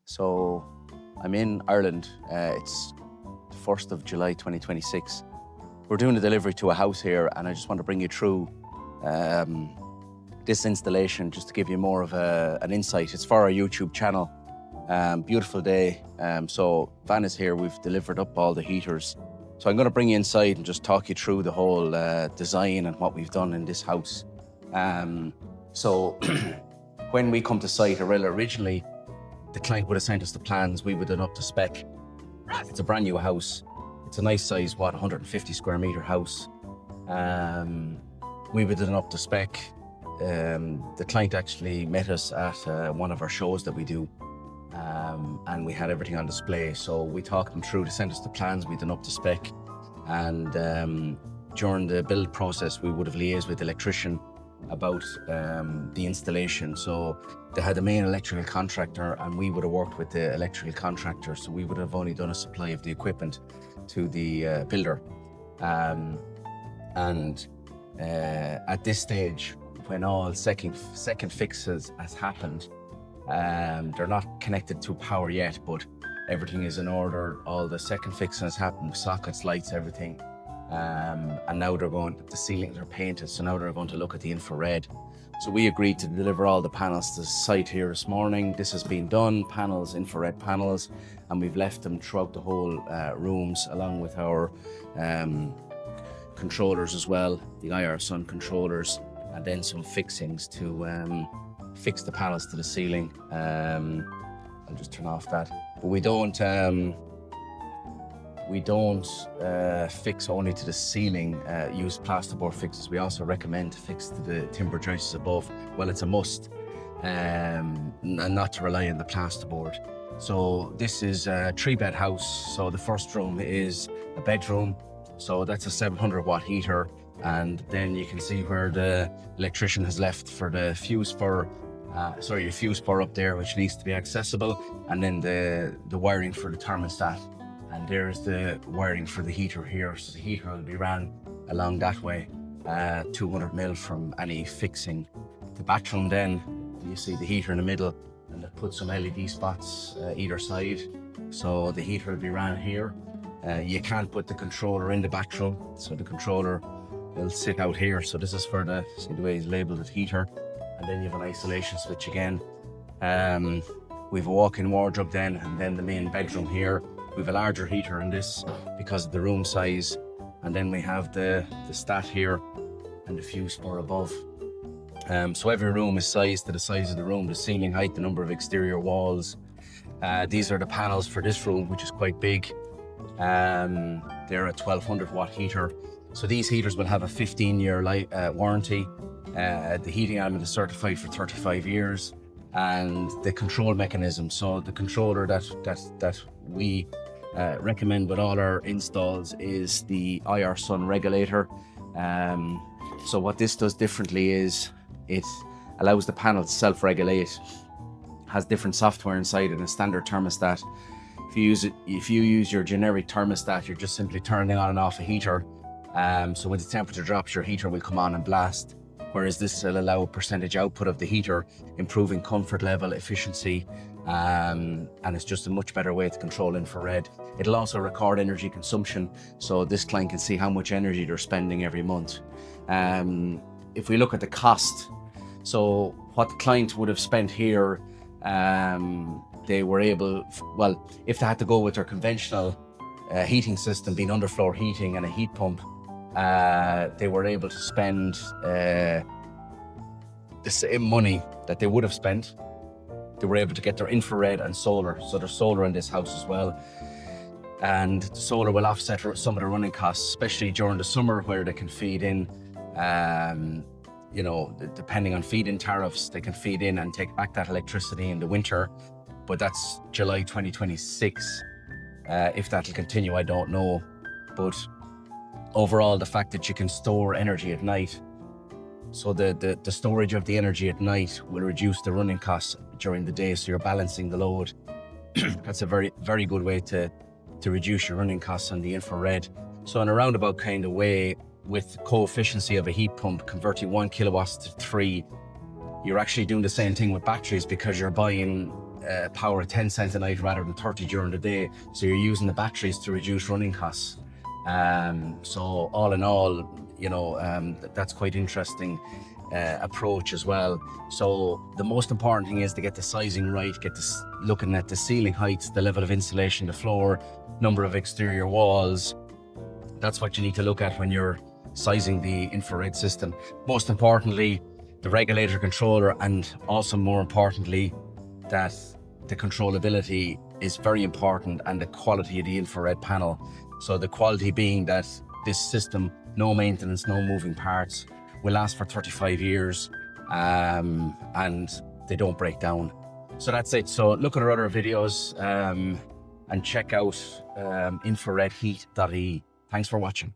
So I'm in Ireland. It's the 1st of July 2026. We're doing a delivery to a house here, and I just want to bring you through this installation just to give you more of an insight. It's for our YouTube channel. Beautiful day. So van is here. We've delivered up all the heaters. So I'm going to bring you inside and just talk you through the whole design and what we've done in this house. So when we come to site, originally, the client would have sent us the plans. We would have done up to spec. It's a brand new house. It's a nice size, 150 square meter house. We would have done up to spec. The client actually met us at one of our shows that we do. And we had everything on display. So we talked them through to send us the plans. We'd done up to spec. And during the build process, we would have liaised with the electrician about the installation. So they had the main electrical contractor, and we would have worked with the electrical contractor. So we would have only done a supply of the equipment to the builder. At this stage, when all second fixes has happened, they're not connected to power yet, but everything is in order. All the second fixes has happened, sockets, lights, everything. And now the ceilings are painted, so now they're going to look at the infrared. So we agreed to deliver all the panels to the site here this morning. This has been done, panels, infrared panels, and we've left them throughout the whole rooms, along with our controllers as well, the IR Sun controllers, and then some fixings to fix the panels to the ceiling. I'll just turn off that. But we don't fix only to the ceiling, use plasterboard fixes. We also recommend to fix to the timber joists above. Well, it's a must, and not to rely on the plasterboard. So this is a 3-bed house. So the first room is a bedroom. So that's a 700 watt heater. And then you can see where the electrician has left for the fuse spur. Your fuse spur up there, which needs to be accessible. And then the wiring for the thermostat. And there's the wiring for the heater here. So the heater will be ran along that way, 200 mil from any fixing. The bathroom then, you see the heater in the middle, and they put some LED spots either side. So the heater will be ran here. You can't put the controller in the bathroom, so the controller will sit out here. So this is for see the way he's labeled it, heater. And then you have an isolation switch again. We've a walk-in wardrobe then, and then the main bedroom here. We've a larger heater in this because of the room size. And then we have the stat here and the fuse spur above. So every room is sized to the size of the room, the ceiling height, the number of exterior walls. These are the panels for this room, which is quite big. They're a 1200 watt heater. So these heaters will have a 15-year warranty. The heating element is certified for 35 years. And the control mechanism, so the controller that we recommend with all our installs is the IR Sun regulator. So what this does differently is it allows the panel to self-regulate, has different software inside it, and a standard thermostat. If you use your generic thermostat, you're just simply turning on and off a heater. So when the temperature drops, your heater will come on and blast. Whereas this will allow a percentage output of the heater, improving comfort level, efficiency, and it's just a much better way to control infrared. It'll also record energy consumption, so this client can see how much energy they're spending every month. If we look at the cost, so what the client would have spent here, they were able, well, if they had to go with their conventional heating system, being underfloor heating and a heat pump, they were able to spend the same money that they would have spent. They were able to get their infrared and solar. So there's solar in this house as well. And the solar will offset some of the running costs, especially during the summer where they can feed in, depending on feed-in tariffs, they can feed in and take back that electricity in the winter. But that's July 2026. If that'll continue, I don't know. But overall, the fact that you can store energy at night, so the storage of the energy at night will reduce the running costs during the day, so you're balancing the load. That's a very, very good way to reduce your running costs on the infrared. So in a roundabout kind of way, with coefficiency of a heat pump, converting 1 kilowatts to 3, you're actually doing the same thing with batteries, because you're buying power at 10 cents a night rather than 30 during the day. So you're using the batteries to reduce running costs. So all in all, you know, that's quite interesting approach as well. So the most important thing is to get the sizing right, get this looking at the ceiling heights, the level of insulation, the floor, number of exterior walls. That's what you need to look at when you're sizing the infrared system. Most importantly, the regulator controller, and also more importantly, that the controllability is very important, and the quality of the infrared panel. So the quality being that this system, no maintenance, no moving parts, will last for 35 years and they don't break down. So that's it. So look at our other videos and check out infraredheat.ie. Thanks for watching.